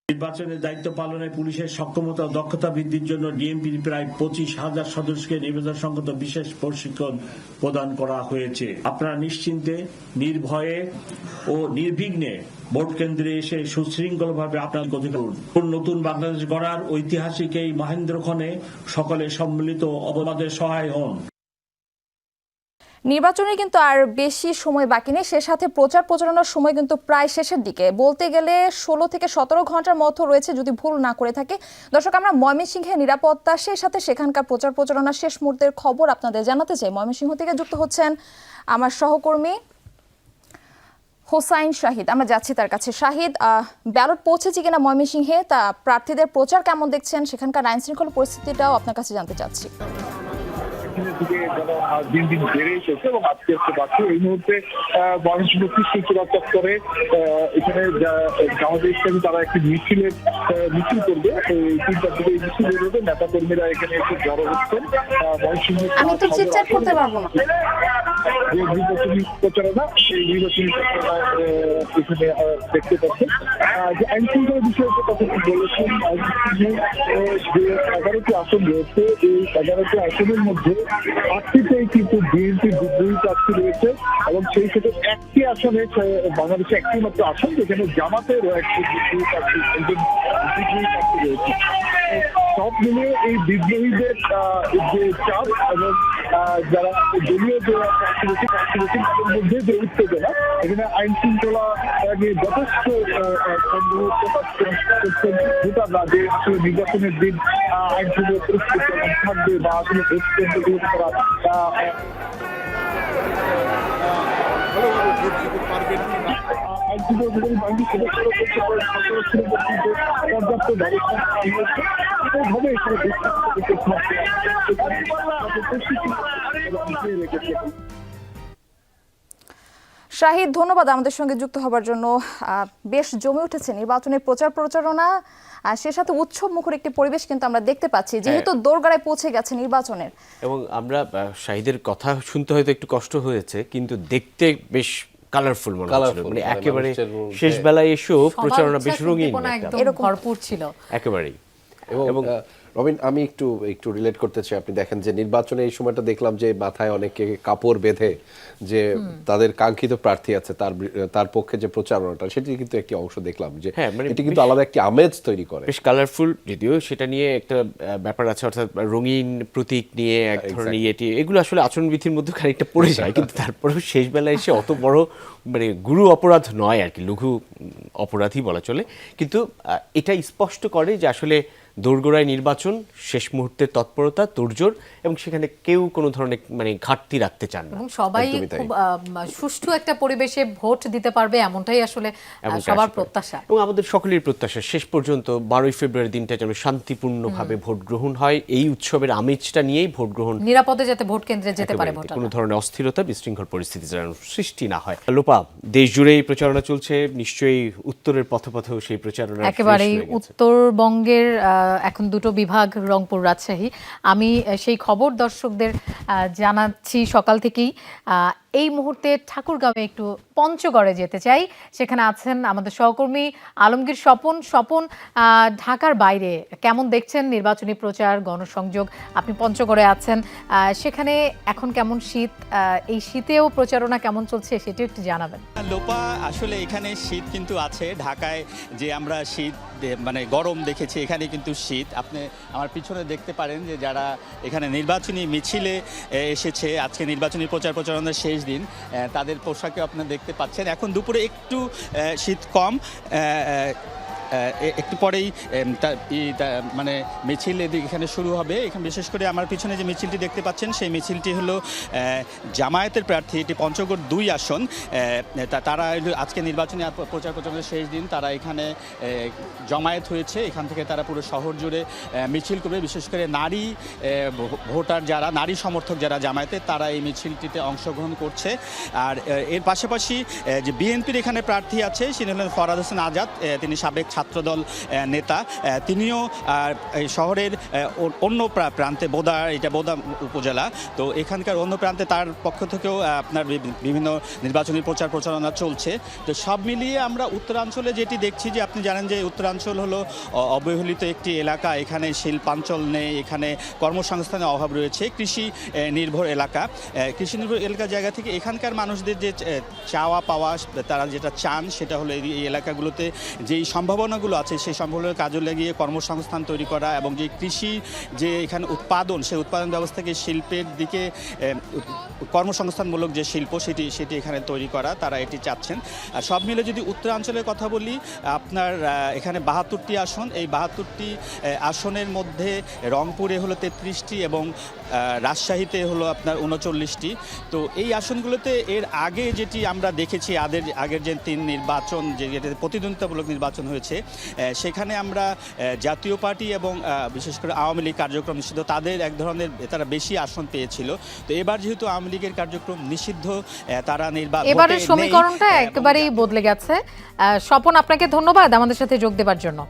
নির্বাচনের দায়িত্ব পালনে পুলিশের সক্ষমতা ও দক্ষতা বৃদ্ধির জন্য ডিএমপির প্রায় 25,000 সদস্যকে নিবেদনসংগত বিশেষ প্রশিক্ষণ প্রদান করা হয়েছে। আপনারা নিশ্চিন্তে, নির্ভয়ে ও নির্বিঘ্নে ভোট কেন্দ্রে এসে সুশৃঙ্খলভাবে আপনার গতি করুন। নতুন বাংলাদেশ গড়ার ঐতিহাসিক এই মহেন্দ্রক্ষণে সকলে সম্মিলিত অবদানের সহায় হন। নির্বাচনে কিন্তু আর বেশি সময় বাকি নেই, সে সাথে প্রচার প্রচারণার সময় কিন্তু প্রায় শেষের দিকে, বলতে গেলে 16 থেকে 17 ঘন্টার মতো রয়েছে যদি ভুল না করে থাকে। দর্শক, আমরা ময়মনসিংহের নিরাপত্তা, সেই সাথে সেখানকার প্রচার প্রচারণার শেষ মুহূর্তের খবর আপনাদের জানাতে চাই। ময়মনসিংহ থেকে যুক্ত হচ্ছেন আমার সহকর্মী হোসাইন শাহিদ। আমরা যাচ্ছি তার কাছে। শাহিদ, ব্যালট পৌঁছেছে কিনা ময়মনসিংহে, তা প্রার্থীদের প্রচার কেমন দেখছেন, সেখানকার আইন শৃঙ্খলা পরিস্থিতিটাও আপনার কাছে জানতে চাচ্ছি। দিন দিন বেড়েই চলছে এবং আজকে পাচ্ছি এই মুহূর্তে ময়মনসিংহ কৃষি চত্বরে এখানে জামাতে ইসলামী তারা একটি মিছিল করবে। 3টার দিকে এই মিছিল বেরোবে, নেতা কর্মীরা এখানে একটু জড়ো হচ্ছেন। ময়মনসিংহ করতে পারবো না যে নির্বাচনী প্রচারণা, সেই নির্বাচনী প্রচারণা এখানে দেখতে পাচ্ছেন। যে আইন শৃঙ্খলা বিষয়ে কথা বলেছেন, যে 11টি আসন রয়েছে, এই 11টি আসনের মধ্যে 8টিতেই কিন্তু বিএনপি বিদ্রোহী প্রার্থী রয়েছে এবং সেই সাথে একটি আসনে, বাংলাদেশে একটি মাত্র আসন যেখানে জামাতের একটি বিদ্রোহী প্রার্থী রয়েছে। সব মিলিয়ে এই বিদ্রোহীদের যে চাপ এবং যারা দলীয় যে প্রার্থী রয়েছে তাদের মধ্যে যে উত্তেজনা, এখানে আইন শৃঙ্খলা নিয়ে যথেষ্ট সন্দেহ প্রকাশ করছেন ভোটাররা যে আসলে নির্বাচনের দিন আইন শৃঙ্খলা পরিস্থিতি কেমন থাকবে বা আসলে ভোট কেন্দ্রগুলো তারা পর্যাপ্ত ব্যবস্থা শাহিদ, ধন্যবাদ আমাদের সঙ্গে যুক্ত হবার জন্য। বেশ জমে উঠেছে নির্বাচনের প্রচার প্রচারণা, আর সে সাথে উৎসব মুখর একটি পরিবেশ কিন্তু আমরা দেখতে পাচ্ছি, যেহেতু দোরগোড়ায় পৌঁছে গেছে নির্বাচনের। এবং আমরা শাহিদের কথা শুনতে হয়তো একটু কষ্ট হয়েছে, কিন্তু দেখতে বেশ কালারফুল মনে হচ্ছিল। মানে একেবারে শেষ বেলায় এসেও প্রচারণা বেশ রঙিন, এরকম ভরপুর ছিল একেবারেই। এবং রবিন, আমি একটু রিলেট করতে চাই। আপনি দেখেন যে নির্বাচনে এই সময়টা দেখলাম যে মাথায় অনেকে কাপড় বেঁধে যে তাদের কাঙ্ক্ষিত প্রার্থী আছে তার পক্ষে যে প্রচারণাটা, সেটি কিন্তু একটি অংশ দেখলাম যে এটি কিন্তু আলাদা একটি আমেজ তৈরি করে, বেশ কালারফুল। যদিও সেটা নিয়ে একটা ব্যাপার আছে, অর্থাৎ রঙিন প্রতীক নিয়ে এক ধরনের এগুলো আসলে আচরণবিধির মধ্যে খানিকটা পড়ে যায়, কিন্তু তারপরেও শেষ বেলায় এসে অত বড় গুরু অপরাধ নয় আর কি, লঘু অপরাধী বলা চলে। কিন্তু এটা স্পষ্ট করে যে আসলে দোরগোড়ায় নির্বাচন, শেষ মুহূর্তের তৎপরতা, তোড়জোড়, এবং সেখানে কেউ কোনো ধরনের ঘাটতি রাখতে চান না, এবং সবাই খুব সুষ্ঠু একটা পরিবেশে ভোট দিতে পারবে এমনটাই আসলে সবার প্রত্যাশা, এবং আমাদের সকলের প্রত্যাশা শেষ পর্যন্ত 12ই ফেব্রুয়ারি দিনটা যেন শান্তিপূর্ণভাবে ভোট গ্রহণ হয়। এই উৎসবের আমেজটা নিয়েই ভোট গ্রহণ, নিরাপদে যাতে ভোট কেন্দ্রে যেতে পারে ভোটাররা, কোনো ধরনের অস্থিরতা, বিশৃঙ্খল পরিস্থিতি যেন সৃষ্টি না হয়। লোপা, দেশ জুড়েই প্রচারণা চলছে, নিশ্চয়ই উত্তরের পথেও সেই প্রচারণা একেবারেই। উত্তরবঙ্গের এখন দুটো বিভাগ, রংপুর, রাজশাহী। আমি সেই খবর দর্শকদের জানাচ্ছি সকাল থেকেই। এই মুহূর্তে ঠাকুরগাঁওয়ে একটু পঞ্চগড়ে যেতে চাই, সেখানে আছেন আমাদের সহকর্মী আলমগীর স্বপন। ঢাকার বাইরে কেমন দেখছেন নির্বাচনী প্রচার, গণসংযোগ? আপনি পঞ্চগড়ে আছেন, সেখানে এখন কেমন শীত, এই শীতেও প্রচারণা কেমন চলছে সেটিও একটু জানাবেন। লোপা, আসলে এখানে শীত কিন্তু আছে। ঢাকায় যে আমরা শীত মানে গরম দেখেছি, এখানে কিন্তু শীত। আপনি আমার পিছনে দেখতে পারেন যে যারা এখানে নির্বাচনী মিছিলে এসেছে, আজকে নির্বাচনী প্রচারণার শেষ দিন, তাদের পোশাকে আপনারা দেখতে পাচ্ছেন। এখন দুপুরে একটু শীত কম, একটু পরেই মানে মিছিল এখানে শুরু হবে। এখানে বিশেষ করে আমার পিছনে যে মিছিলটি দেখতে পাচ্ছেন, সেই মিছিলটি হলো জামায়াতের প্রার্থী, এটি পঞ্চগড় 2 আসন। তারা আজকে নির্বাচনী প্রচারণার শেষ দিন, তারা এখানে জমায়েত হয়েছে। এখান থেকে তারা পুরো শহর জুড়ে মিছিল করবে। বিশেষ করে নারী ভোটার যারা, নারী সমর্থক যারা জামায়াতের, তারা এই মিছিলটিতে অংশগ্রহণ করছে। আর এর পাশাপাশি যে বিএনপির এখানে প্রার্থী আছে, তিনি হলেন ফরহাদ হোসেন আজাদ, তিনি সাবেক ছাত্রদল নেতা। তিনিও এই শহরের অন্য প্রান্তে, এটা বোদা উপজেলা, তো এখানকার অন্য প্রান্তে তার পক্ষ থেকেও আপনার বিভিন্ন নির্বাচনী প্রচারণা চলছে। তো সব মিলিয়ে আমরা উত্তরাঞ্চলে যেটি দেখছি, যে আপনি জানেন যে উত্তরাঞ্চল হলো অবহেলিত একটি এলাকা, এখানে শিল্পাঞ্চল নেই, এখানে কর্মসংস্থানের অভাব রয়েছে, কৃষি নির্ভর এলাকা। কৃষি নির্ভর এলাকার জায়গা থেকে এখানকার মানুষদের যে চাওয়া পাওয়া, তারা যেটা চান সেটা হলো এই এলাকাগুলোতে যেই সম্ভাবনাগুলো আছে সেই সম্ভাবনার কাজে লাগিয়ে কর্মসংস্থান তৈরি করা, এবং যে কৃষি যে এখানে উৎপাদন, সেই উৎপাদন ব্যবস্থাকে শিল্পের দিকে কর্মসংস্থানমূলক যে শিল্প সেটি এখানে তৈরি করা, তারা এটি চাচ্ছেন। আর সব মিলে যদি উত্তরাঞ্চলের কথা বলি, আপনার এখানে 72টি আসন, এই 72টি আসনের মধ্যে রংপুরে হলো 33টি এবং রাজশাহীতে হলো আপনার 39টি। তো এই আসনগুলোতে এর আগে যেটি আমরা দেখেছি, আগের যে 3 নির্বাচন, যেটা প্রতিদ্বন্দ্বিতামূলক নির্বাচন হয়েছে, সেখানে আমরা জাতীয় পার্টি এবং বিশেষ করে আওয়ামী লীগ কার্যক্রম নিষিদ্ধ, তাদের এক ধরনের তারা বেশি আসন পেয়েছিল। তো এবার যেহেতু আওয়ামী লীগের কার্যক্রম নিষিদ্ধ, তারা এবারের সমীকরণটা একেবারেই বদলে গেছে। স্বপন, আপনাকে ধন্যবাদ আমাদের সাথে যোগ দেওয়ার জন্য।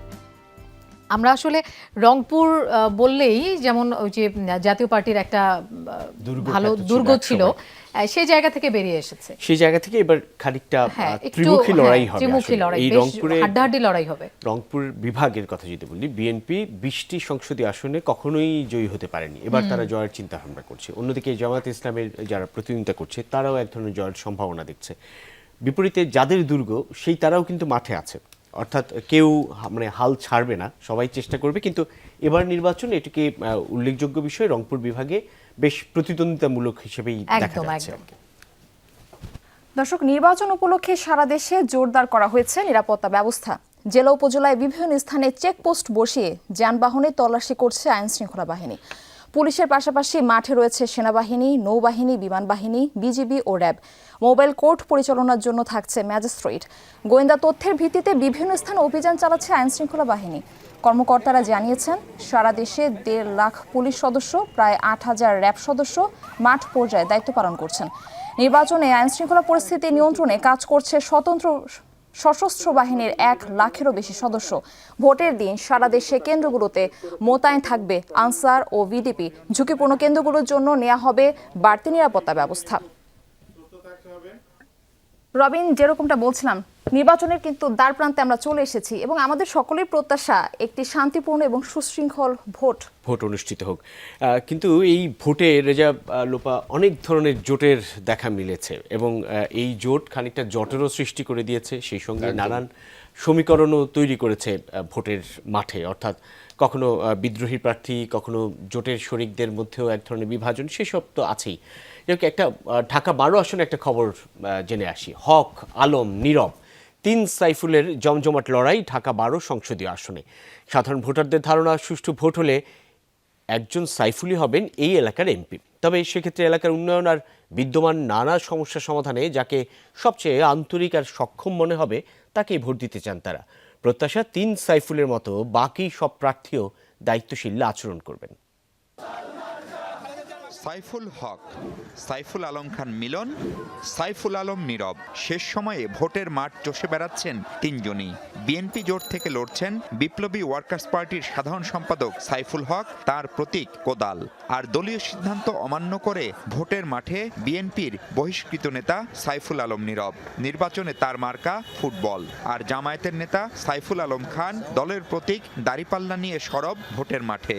আমরা রংপুর বললেই যেমন ওই যে জাতীয় পার্টির একটা ভালো দুর্গ ছিল, সেই জায়গা থেকে বেরিয়ে এসেছে, সেই জায়গা থেকে এবার খানিকটা ত্রিমুখী লড়াই হবে। এই রংপুরে হাড্ডাহাড্ডি লড়াই হবে। রংপুর বিভাগের কথা যদি বলি, বিএনপি 20টি সংসদীয় আসনে কখনোই জয়ী হতে পারেনি, এবার তারা জয়ের চিন্তা ভাবনা করছে। অন্যদিকে জামায়াত ইসলামের যারা প্রতিদ্বন্দ্বিতা করছে, তারাও এক ধরনের জয়ের সম্ভাবনা দেখছে। বিপরীতে যাদের দুর্গ, সেই তারাও কিন্তু মাঠে আছে, অর্থাৎ কেউ হাল ছাড়বে না, সবাই চেষ্টা করবে। কিন্তু এবার নির্বাচন, এটিকে উল্লেখযোগ্য বিষয়, রংপুর বিভাগে বেশ প্রতিদ্বন্দ্বিতামূলক হিসেবেই দেখা যাচ্ছে। দর্শক, নির্বাচন উপলক্ষে সারা দেশে জোরদার করা হয়েছে নিরাপত্তা ব্যবস্থা। জেলা উপজেলায় বিভিন্ন স্থানে চেকপোস্ট বসিয়ে যানবাহনে তল্লাশি করছে আইন শৃঙ্খলা বাহিনী। পুলিশের পাশাপাশি মাঠে রয়েছে সেনাবাহিনী, নৌবাহিনী, বিমান বাহিনী, বিজিবি ও র্যাব। মোবাইল কোর্ট পরিচালনার জন্য থাকছে ম্যাজিস্ট্রেট। গোয়েন্দা তথ্যের ভিত্তিতে বিভিন্ন স্থানে অভিযান চালাচ্ছে আইন শৃঙ্খলা বাহিনী। কর্মকর্তারা জানিয়েছেন, সারা দেশে 1.5 লাখ পুলিশ সদস্য, প্রায় 8,000 র্যাব সদস্য মাঠ পর্যায়ে দায়িত্ব পালন করছেন। নির্বাচনে আইন শৃঙ্খলা পরিস্থিতি নিয়ন্ত্রণে কাজ করছে স্বতন্ত্র সশস্ত্র বাহিনীর 1 লাখেরও বেশি সদস্য। ভোটের দিন সারা দেশে কেন্দ্রগুলোতে মোতায়েন থাকবে আনসার ও ভিডিপি। ঝুঁকিপূর্ণ কেন্দ্রগুলোর জন্য নেওয়া হবে বাড়তি নিরাপত্তা ব্যবস্থা। রবিন, যেরকমটা বলছিলাম, নির্বাচনের কিন্তু দ্বার প্রান্তে আমরা চলে এসেছি এবং আমাদের সকলের প্রত্যাশা একটি শান্তিপূর্ণ এবং সুশৃঙ্খল ভোট অনুষ্ঠিত হোক। কিন্তু এই ভোটে রেজা লোপা অনেক ধরনের জোটের দেখা মিলেছে এবং এই জোট খানিকটা জটেরও সৃষ্টি করে দিয়েছে, সেই সঙ্গে নানান সমীকরণও তৈরি করেছে ভোটের মাঠে। অর্থাৎ কখনো বিদ্রোহী প্রার্থী, কখনো জোটের শরিকদের মধ্যেও এক ধরনের বিভাজন, সেসব তো আছেই। একটা ঢাকা 12 আসনে একটা খবর জেনে আসি। হক, আলম, নীরব, 3 সাইফুলের জমজমাট লড়াই ঢাকা 12 সংসদীয় আসনে। সাধারণ ভোটারদের ধারণা, সুষ্ঠু ভোট হলে একজন সাইফুলই হবেন এই এলাকার এমপি। তবে সেক্ষেত্রে এলাকার উন্নয়ন আর বিদ্যমান নানা সমস্যা সমাধানে যাকে সবচেয়ে আন্তরিক আর সক্ষম মনে হবে তাকেই ভোট দিতে চান তারা। প্রত্যাশা 3 সাইফুলের মতো বাকি সব প্রার্থীও দায়িত্বশীল আচরণ করবেন। সাইফুল হক, সাইফুল আলম খান মিলন, সাইফুল আলম নীরব। শেষ সময়ে ভোটের মাঠ চষে বেড়াচ্ছেন 3 জনই। বিএনপি জোট থেকে লড়ছেন বিপ্লবী ওয়ার্কার্স পার্টির সাধারণ সম্পাদক সাইফুল হক, তার প্রতীক কোদাল। আর দলীয় সিদ্ধান্ত অমান্য করে ভোটের মাঠে বিএনপির বহিষ্কৃত নেতা সাইফুল আলম নীরব। নির্বাচনে তার মার্কা ফুটবল। আর জামায়াতের নেতা সাইফুল আলম খান দলের প্রতীক দাড়িপাল্লা নিয়ে সরব ভোটের মাঠে।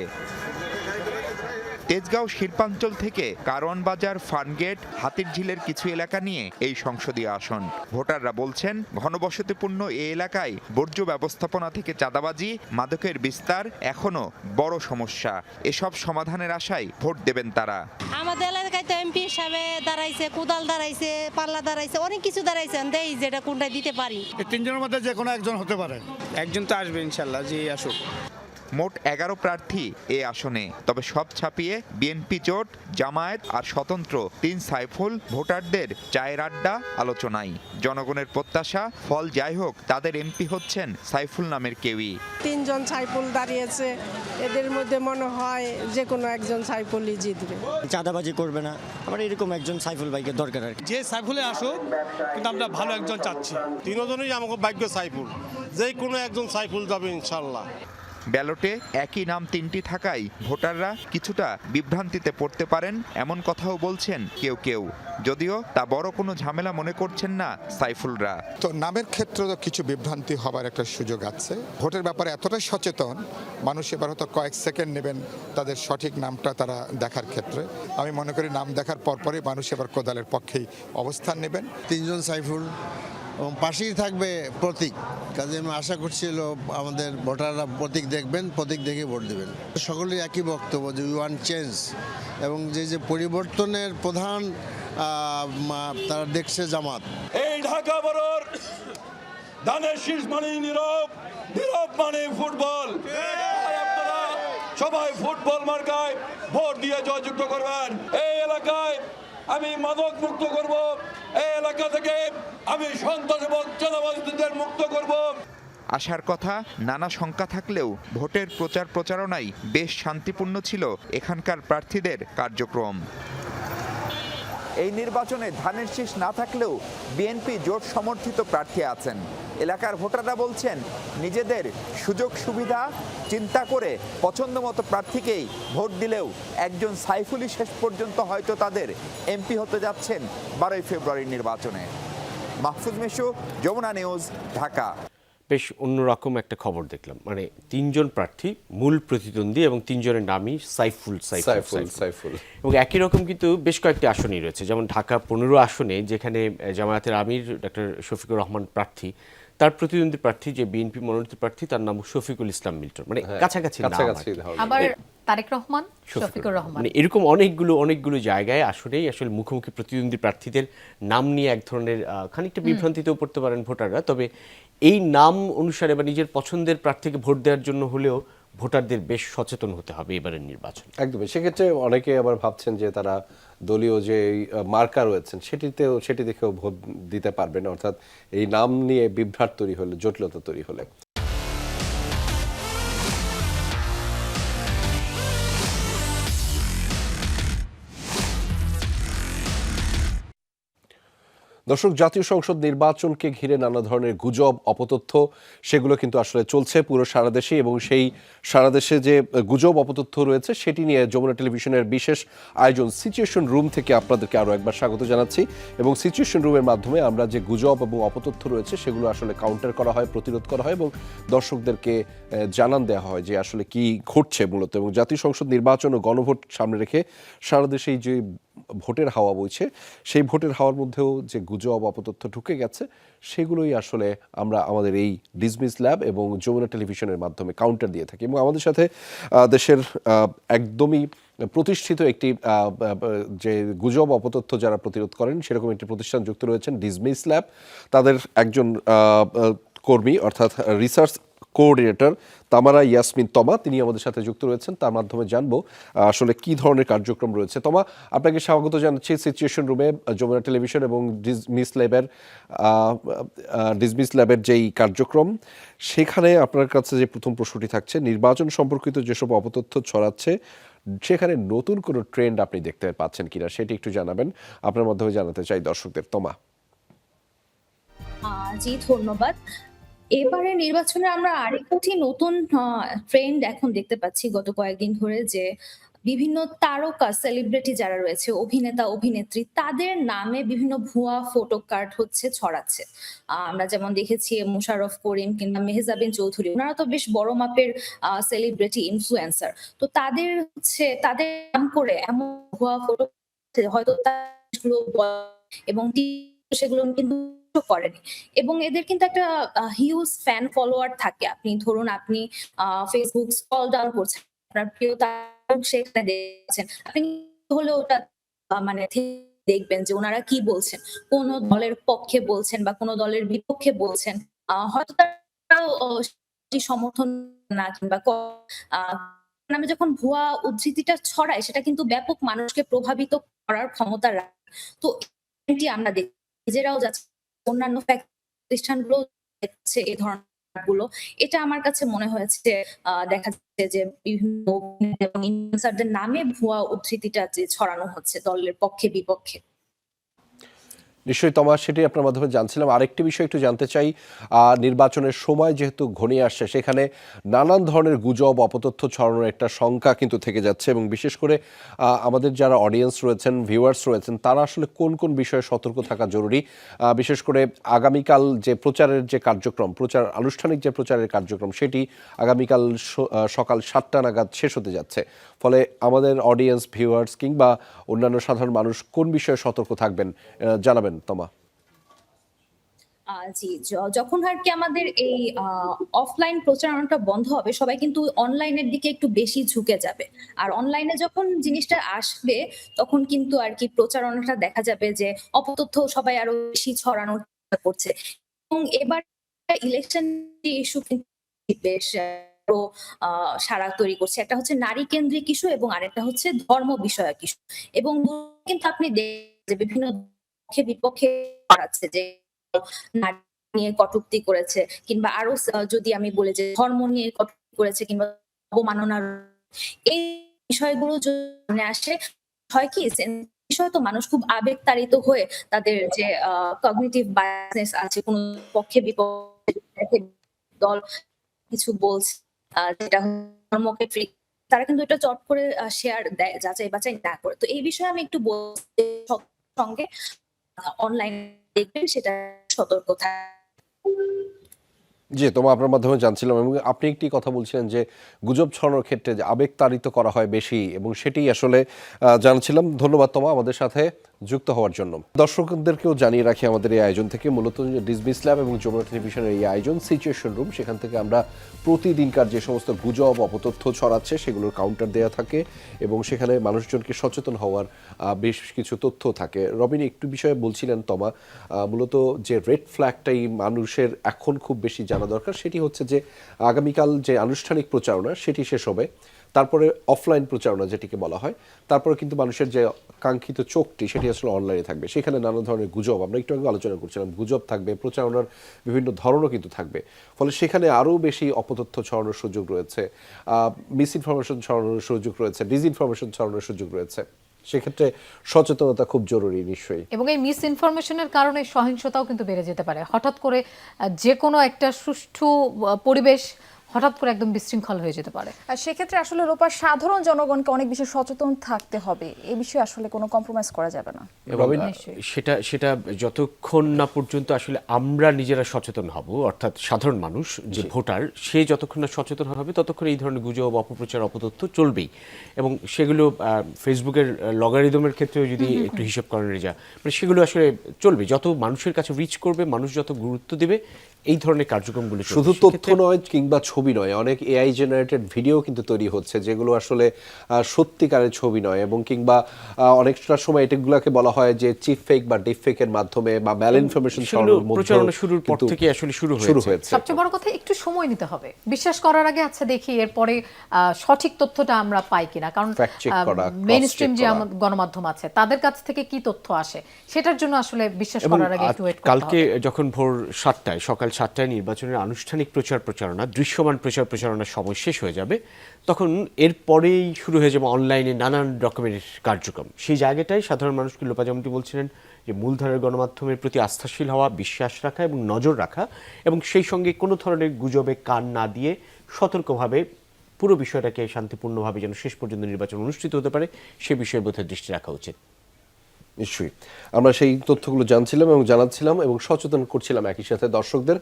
তেজগাঁও শিল্পাঞ্চল থেকে কারওয়ান বাজার, ফার্মগেট, হাতিরঝিলের কিছু এলাকা নিয়ে এই সংসদীয় আসন। ভোটাররা বলছেন ঘনবসতিপূর্ণ এই এলাকায় বর্জ্য ব্যবস্থাপনা থেকে চাঁদাবাজি, মাদকের বিস্তার এখনো বড় সমস্যা। এসব সমাধানের আশায় ভোট দেবেন তারা। আমাদের এলাকায় তো এমপি হিসাবে দাঁড়াইছে, কোদাল দাঁড়াইছে, পাল্লা দাঁড়াইছে, অনেক কিছু দাঁড়াইছেন। দেই যেটা কোনটা দিতে পারি। 3 জনের মধ্যে যে কোনো একজন হতে পারে। একজন তো আসবে ইনশাল্লাহ, যে আসুক। মোট 11 প্রার্থী এ আসনে। তবে সব ছাপিয়ে বিএনপি জোট, জামায়াত আর স্বতন্ত্র 3 সাইফুল ভোটারদের চায়ের আড্ডা আলোচনায়। জনগণের প্রত্যাশা, ফল যাই হোক তাদের এমপি হচ্ছেন সাইফুল নামের কেউই। 3 জন সাইফুল দাঁড়িয়েছে, এদের মধ্যে মনে হয় যে কোনো একজন সাইফুলই জিতবে। চাঁদাবাজি করবে না, আমার এরকম একজন সাইফুল ভাইকে দরকার আর কি। যে সাইফুলে আসুক, কিন্তু আমরা ভালো একজন চাচ্ছি। 3 জনই আমাকে ভাগ্য সাইফুল, যে কোনো একজন সাইফুল যাবে ইনশাল্লাহ। ব্যালটে একই নাম 3টি থাকায় ভোটাররা কিছুটা বিভ্রান্তিতে পড়তে পারেন, এমন কথাও বলছেন কেউ কেউ। যদিও তা বড় কোনো ঝামেলা মনে করছেন না সাইফুলরা। তো নামের ক্ষেত্রে তো কিছু বিভ্রান্তি হবার একটা সুযোগ আছে। ভোটের ব্যাপারে এতটাই সচেতন মানুষ, এবার হয়তো কয়েক সেকেন্ড নেবেন তাদের সঠিক নামটা তারা দেখার ক্ষেত্রে। আমি মনে করি নাম দেখার পরপরই মানুষ এবার কোদালের পক্ষেই অবস্থান নেবেন। 3 জন সাইফুল এবং পাশেই থাকবে প্রতীক। কাজে আমি আশা করছিল আমাদের ভোটাররা প্রতীক দেখবেন, প্রতীক দেখে ভোট দেবেন। সকলেই একই বক্তব্য যে উই ওয়ান্ট চেঞ্জ, এবং যে পরিবর্তনের প্রধান তারা দেখছে জামাত। এই ঢাকা বড়র ধানের শীষ মানে নীরব, নীরব মানে ফুটবল। আপনারা সবাই ফুটবল মার্কায় ভোট দিয়ে জয়যুক্ত করবেন। এই এলাকায় আমি মাদক মুক্ত করব, এই এলাকা থেকে আমি সন্ত্রাস এবং চাঁদাবাজদের মুক্ত করব। আশার কথা, নানা শঙ্কা থাকলেও ভোটের প্রচারণায় বেশ শান্তিপূর্ণ ছিল এখানকার প্রার্থীদের কার্যক্রম। এই নির্বাচনে ধানের শীষ না থাকলেও বিএনপি জোট সমর্থিত প্রার্থী আছেন। এলাকার ভোটাররা বলছেন নিজেদের সুযোগ সুবিধা চিন্তা করে পছন্দমতো প্রার্থীকেই ভোট দিলেও একজন সাইফুলই শেষ পর্যন্ত হয়তো তাদের এমপি হতে যাচ্ছেন 12 ফেব্রুয়ারির নির্বাচনে। মাহফুজ মেশু, যমুনা নিউজ, ঢাকা। বেশ অন্যরকম একটা খবর দেখলাম, মানে 3 জন প্রার্থী মূল প্রতিদ্বন্দ্বী এবং 3 জনের নামই সাইফুল। এবং একই রকম কিন্তু বেশ কয়েকটি আসনই রয়েছে, যেমন ঢাকা 15 আসনে যেখানে জামায়াতের আমির ডক্টর শফিকুর রহমান প্রার্থী, তার প্রতিদ্বন্দ্বী প্রার্থী যে বিএনপি মনোনীত প্রার্থী তার নাম শফিকুল ইসলাম মিল্টন, মানে কাছাকাছি আবার তারেক রহমান, শফিকুর রহমান, মানে এরকম অনেকগুলো জায়গায় আসলেই আসলে মুখোমুখি প্রতিদ্বন্দ্বী প্রার্থীদের নাম নিয়ে এক ধরনের খানিকটা বিভ্রান্তিতেও পড়তে পারেন ভোটাররা। তবে এই নাম অনুসারে বা নিজের পছন্দের প্রার্থীকে ভোট দেওয়ার জন্য হলেও ভোটারদের বেশ সচেতন হতে হবে এবারের নির্বাচন। একদমই। সেক্ষেত্রে অনেকে আবার ভাবছেন যে তারা দলীয় যে মার্কা রয়েছেন সেটি দেখেও ভোট দিতে পারবেন, অর্থাৎ এই নাম নিয়ে বিভ্রাট তৈরি হলে, জটিলতা তৈরি হলে। দর্শক, জাতীয় সংসদ নির্বাচনকে ঘিরে নানা ধরনের গুজব, অপতথ্য সেগুলো কিন্তু আসলে চলছে পুরো সারা দেশে, এবং সেই সারা দেশে যে গুজব অপতথ্য রয়েছে সেটি নিয়ে যমুনা টেলিভিশনের বিশেষ আয়োজন সিচুয়েশন রুম থেকে আপনাদেরকে আরও একবার স্বাগত জানাচ্ছি। এবং সিচুয়েশন রুমের মাধ্যমে আমরা যে গুজব এবং অপতথ্য রয়েছে সেগুলো আসলে কাউন্টার করা হয়, প্রতিরোধ করা হয় এবং দর্শকদেরকে জানান দেওয়া হয় যে আসলে কি ঘটছে মূলত। এবং জাতীয় সংসদ নির্বাচন ও গণভোট সামনে রেখে সারা দেশেই যে ভোটের হাওয়া বইছে, সেই ভোটের হাওয়ার মধ্যেও যে গুজব অপতথ্য ঢুকে গেছে সেগুলোই আসলে আমরা আমাদের এই ডিসমিস ল্যাব এবং যমুনা টেলিভিশনের মাধ্যমে কাউন্টার দিয়ে থাকি। এবং আমাদের সাথে দেশের একদমই প্রতিষ্ঠিত একটি যে গুজব অপতথ্য যারা প্রতিরোধ করেন সেরকম একটি প্রতিষ্ঠান যুক্ত রয়েছেন, ডিসমিস ল্যাব। তাদের একজন কর্মী অর্থাৎ রিসার্চ কোঅর্ডিনেটর তামারা ইয়াসমিন তমা, তিনি আমাদের সাথে যুক্ত রয়েছেন। তার মাধ্যমে জানবো আসলে কি ধরনের কার্যক্রম রয়েছে। তমা, আপনাকে স্বাগত জানাচ্ছি সিচুয়েশন রুমে যমুনা টেলিভিশন এবং ডিসমিস ল্যাবের যেই কার্যক্রম, সেখানে আপনার কাছে যে প্রথম প্রশ্নটি থাকছে, নির্বাচন সম্পর্কিত যেসব অপতথ্য ছড়াচ্ছে সেখানে নতুন কোনো ট্রেন্ড আপনি দেখতে পাচ্ছেন কিনা সেটি একটু জানাবেন, আপনার মাধ্যমে জানাতে চাই দর্শকদের। তমা। জি, ধন্যবাদ। এবারে নির্বাচনে আমরা আরেকটি নতুন ট্রেন্ড এখন দেখতে পাচ্ছি গত কয়েকদিন ধরে, যে বিভিন্ন তারকা সেলিব্রিটি যারা রয়েছে, অভিনেতা অভিনেত্রী, তাদের নামে বিভিন্ন ভুয়া ফটো কার্ড ছড়াচ্ছে। আমরা যেমন দেখেছি মোশাররফ করিম কিংবা মেহজাবিন চৌধুরী, ওনারা তো বেশ বড় মাপের সেলিব্রিটি ইনফ্লুয়েন্সার। তো তাদের নাম করে এমন ভুয়া ফটো হয়তো এবং সেগুলো কিন্তু করেনি, এবং এদের কিন্তু একটা হিউজ ফ্যান ফলোয়ার থাকে। আপনি ধরুন, আপনি ফেসবুক স্ক্রল ডাউন করছেন, আপনার প্রিয় সেখানে দেখছেন, আপনি হলে ওটা মানে দেখবেন যে ওনারা কি বলছেন, কোন দলের পক্ষে বলছেন বা কোন দলের বিপক্ষে বলছেন। হয়তো তারাও সমর্থন না কিংবা নামে যখন ভুয়া উদ্ধৃতিটা ছড়ায়, সেটা কিন্তু ব্যাপক মানুষকে প্রভাবিত করার ক্ষমতা রাখে। তো এটি আমরা দেখি, নিজেরাও যাচ্ছে, অন্যান্য প্রতিষ্ঠানগুলো দেখছে এই ধরনের গুলো। এটা আমার কাছে মনে হয়েছে দেখা যাচ্ছে যে বিভিন্ন ইনফ্লুয়েন্সারদের নামে ভুয়া উদ্ধৃতিটা যে ছড়ানো হচ্ছে দলের পক্ষে বিপক্ষে। নিশ্চয়ই তমা, সেটি আপনার মাধ্যমে জানছিলাম। আরেকটি বিষয় একটু জানতে চাই, নির্বাচনের সময় যেহেতু ঘনিয়ে আসছে, সেখানে নানান ধরনের গুজব অপতথ্য ছড়ানোর একটা শঙ্কা কিন্তু থেকে যাচ্ছে, এবং বিশেষ করে আমাদের যারা অডিয়েন্স রয়েছেন, ভিউয়ার্স রয়েছেন, তারা আসলে কোন কোন বিষয়ে সতর্ক থাকা জরুরি। বিশেষ করে আগামীকাল যে প্রচারের যে কার্যক্রম, আনুষ্ঠানিক যে প্রচারের কার্যক্রম, সেটি আগামীকাল সকাল 7টা নাগাদ শেষ হতে যাচ্ছে। ফলে আমাদের অডিয়েন্স, ভিউয়ার্স কিংবা অন্যান্য সাধারণ মানুষ কোন বিষয়ে সতর্ক থাকবেন জানাবেন তমা। জি, যখন আর কি আমাদের এই অফলাইন প্রচারণাটা বন্ধ হবে, সবাই কিন্তু অনলাইনের দিকে একটু বেশি ঝুঁকে যাবে। আর অনলাইনে যখন জিনিসটা আসবে, তখন কিন্তু আর কি প্রচারণাটা দেখা যাবে যে অপতথ্য সবাই আরো বেশি ছড়ানোর চেষ্টা করছে। এবং এবার ইলেকশন ইস্যু কিন্তু বেশ সারা তৈরি করছে। একটা হচ্ছে নারী কেন্দ্রিক ইস্যু এবং আরেকটা হচ্ছে ধর্ম বিষয়ক ইস্যু। এবং কিন্তু আপনি দেখবেন যে বিভিন্ন পক্ষে বিপক্ষে আছে, যে নারী নিয়ে কটূক্তি করেছে, কিংবা আরো যদি আমি বলি যে ধর্ম নিয়ে কটূক্তি করেছে কিংবা অবমাননার, এই বিষয়গুলো যদি আসে, হয় কি বিষয় তো মানুষ খুব আবেগতাড়িত হয়ে তাদের যে কগনিটিভ বায়াসনেস আছে, কোন পক্ষে বিপক্ষে দল কিছু বলছে যেটা ধর্মকে তারা কিন্তু এটা চট করে শেয়ার দেয় যাচাই বাছাই না করে। তো এই বিষয়ে আমি একটু বলতে সঙ্গে অনলাইন দেখবেন, সেটা সতর্ক থাকা। জি, তোমার আপনার মাধ্যমে জানছিলাম, এবং আপনি একটি কথা বলছিলেন যে গুজব ছড়ানোর ক্ষেত্রে যে আবেগতাড়িত করা হয় বেশি, এবং সেটি আসলে জানছিলাম। ধন্যবাদ তোমা আমাদের সাথে যুক্ত হওয়ার জন্য। দর্শকদেরকেও জানিয়ে রাখি আমাদের এই আয়োজন থেকে, মূলত ডিসমিস ল্যাব এবং যমুনা টেলিভিশনের এই আয়োজন সিচুয়েশন রুম, সেখান থেকে আমরা প্রতিদিনকার যে সমস্ত গুজব অপতথ্য ছড়াচ্ছে সেগুলোর কাউন্টার দেওয়া থাকে, এবং সেখানে মানুষজনকে সচেতন হওয়ার বেশ কিছু তথ্য থাকে। রবিন, একটু বিষয়ে বলছিলেন তমা, মূলত যে রেড ফ্ল্যাগটাই মানুষের এখন খুব বেশি জানা দরকার, সেটি হচ্ছে যে আগামীকাল যে আনুষ্ঠানিক প্রচারণা সেটি শেষ হবে, তারপরে অফলাইন প্রচারণা যেটিকে বলা হয়, তারপরে কিন্তু মানুষের যে কাঙ্ক্ষিত চোখটি সেটি আসলে অনলাইনে থাকবে। সেখানে নানা ধরনের গুজব, আমরা একটু আগে আলোচনা করছিলাম, গুজব থাকবে, প্রচারণার বিভিন্ন ধরনও কিন্তু থাকবে। ফলে সেখানে আরও বেশি অপতথ্য ছড়ানোর সুযোগ রয়েছে, মিস ইনফরমেশন ছড়ানোর সুযোগ রয়েছে, ডিসইনফরমেশন ছড়ানোর সুযোগ রয়েছে। সেক্ষেত্রে সচেতনতা খুব জরুরি নিশ্চয়ই। এবং এই মিস ইনফরমেশনের কারণে সহিংসতাও কিন্তু বেড়ে যেতে পারে। হঠাৎ করে যে কোনো একটা সুষ্ঠু পরিবেশ হঠাৎ করে একদম বিশৃঙ্খল হয়ে যেতে পারে। আর সেক্ষেত্রে আসলে রূপা সাধারণ জনগণকে অনেক বেশি সচেতন থাকতে হবে, এই বিষয়ে আসলে কোনো কম্প্রোমাইজ করা যাবে না। এবং সেটা যতক্ষণ না পর্যন্ত আসলে আমরা নিজেরা সচেতন হব, অর্থাৎ সাধারণ মানুষ যে ভোটার, সে যতক্ষণ না সচেতন হবে ততক্ষণ এই ধরনের গুজব, অপপ্রচার, অপতথ্য চলবেই। এবং সেগুলো ফেসবুকের লগারিদমের ক্ষেত্রেও যদি একটু হিসাব করেন যা, মানে সেগুলো আসলে চলবে। যত মানুষের কাছে রিচ করবে, মানুষ যত গুরুত্ব দেবে, এই ধরনের কার্যক্রমগুলো শুধু তথ্য নয় কিংবা ছবি নয়, অনেক এআই জেনারেটেড ভিডিও কিন্তু তৈরি হচ্ছে যেগুলো আসলে সত্যিকারের ছবি নয়, এবং কিংবা অনেকটা সময় এটাগুলোকে বলা হয় যে চিপ ফেক বা ডিপ ফেকের মাধ্যমে বা ম্যাল ইনফরমেশন প্রচারণা শুরুর পর থেকে আসলে শুরু হয়েছে। সবচেয়ে বড় কথা একটু সময় নিতে হবে বিশ্বাস করার আগে। আচ্ছা দেখি এরপরে সঠিক তথ্যটা আমরা পাই কিনা, কারণ মেইনস্ট্রিম যে গণমাধ্যম আছে তাদের কাছ থেকে কি তথ্য আসে সেটার জন্য আসলে বিশ্বাস করার আগে একটু ওয়েট করতে হবে। কালকে যখন ভোর 7টায় সকাল 7টায় নির্বাচনের আনুষ্ঠানিক প্রচারণা দৃশ্যমান প্রচারণার সময় শেষ হয়ে যাবে, তখন এরপরেই শুরু হয়ে যাবে অনলাইনে নানান রকমের কার্যক্রম। সেই জায়গাটায় সাধারণ মানুষকে লোপা যেমনটি বলছিলেন যে মূলধারার গণমাধ্যমের প্রতি আস্থাশীল হওয়া, বিশ্বাস রাখা এবং নজর রাখা, এবং সেই সঙ্গে কোনো ধরনের গুজবে কান না দিয়ে সতর্কভাবে পুরো বিষয়টাকে শান্তিপূর্ণভাবে যেন শেষ পর্যন্ত নির্বাচন অনুষ্ঠিত হতে পারে সে বিষয়ে বোধহয় দৃষ্টি রাখা উচিত। নিশ্চয়ই আমরা সেই তথ্যগুলো জানছিলাম এবং জানাচ্ছিলাম এবং সচেতন করছিলাম একই সাথে দর্শকদের।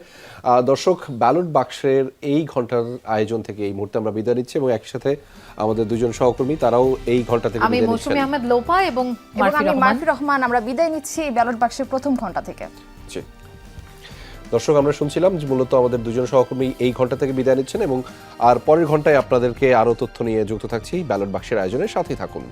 দর্শক, ব্যালট বাক্সের এই ঘন্টার আয়োজন থেকে এই মুহূর্তে আমরা বিদায় নিচ্ছি এবং একই সাথে আমাদের দুজন সহকর্মী তারাও এই ঘন্টা থেকে আমি মৌসুমী আহমেদ লোপা এবং মারফি রহমান আমরা বিদায় নিচ্ছি ব্যালট বাক্সের প্রথম ঘন্টা থেকে। দর্শক, আমরা শুনছিলাম যে মূলত আমাদের দুজন সহকর্মী এই ঘন্টা থেকে বিদায় নিচ্ছেন এবং আর পরের ঘন্টায় আপনাদেরকে আরও তথ্য নিয়ে যুক্ত থাকছি ব্যালট বাক্সের আয়োজনের সাথেই থাকুন।